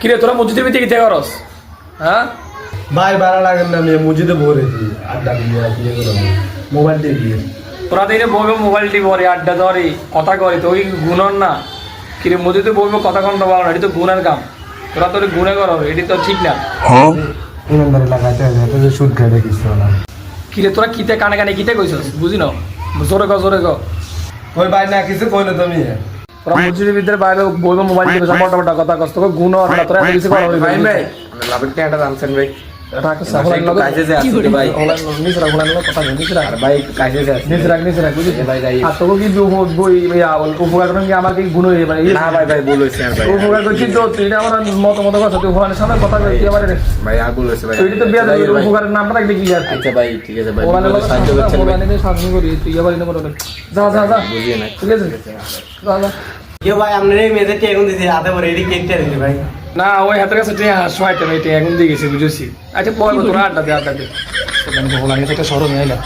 কিরে তোরা মসজিদের ভিতরে কি করস? হ্যাঁ ভাই ভাড়া লাগেন না, আমি মসজিদে ভরে দিই আড্ডা দিয়ে মোবাইল দিয়ে তোরা তো এনে বলবে মোবাইল টিপি করে আড্ডা ধরে কথা করে তো ওই গুণর না। কিরে মসজিদে বলবো কথা কন্টা বলো না, এটি তো গুণের কাম। তোরা তোর গুণে করো, এটি তো ঠিক না। ইমানদারি লাগাইতে হবে, সুদ খাইতে কিছু না। কিরে তোরা কিতে কানে কানে কিতে কইছস বুঝি না, জোরে ক। ওই ভাই না কিছু কইলো তুমি। তোরা মসজিদের ভিতরে বাইরে বলবো মোবাইল টিপে মোটা মোটা কথা কস, তোকে গুণ আর না, তোরা এত কিছু করো ভাই ভাই আমি লাভের টাকাটা জানছেন ভাই। রাখ সাহলে লাগো কাজে যে আছে ভাই। নিচে রাখ কথা নিচে রাখ। আর ভাই কাজে যে আছে নিচে রাখ বুঝি ভাই যাই। আর তোকে কি বই ভাইয়া উপকার করেন কি আমার কি গুণ হয়ে ভাই? না ভাই ভাই ভুল হইছে আর ভাই। উপকার করছিস তো তুই আমার মত কথা তুই ওখানে সামনে কথা কই তুই আমারে ভাই আর ভুল হইছে ভাই। তুই তো বিয়া দিবি উপকারের নামটা রাখবি কি আর? আচ্ছা ভাই ঠিক আছে ভাই। ওখানে সাহায্য করছেন ভাই। ওখানে শাসন করি তুই আবার এনে বলবি যা বুঝিয়ে না। ঠিক আছে যা কে ভাই আপনার এই মেয়েদের কে এখন দিছি হাতে ভরে এডি কেকটা দিছি ভাই। না ওই হাতের কাছে টিয়া হাসপাইতে ভাই টিয়া এখন দিয়ে গেছে বুঝেছি। আচ্ছা পরে তোরা আড্ডা দে তোকে একটা সরম এলা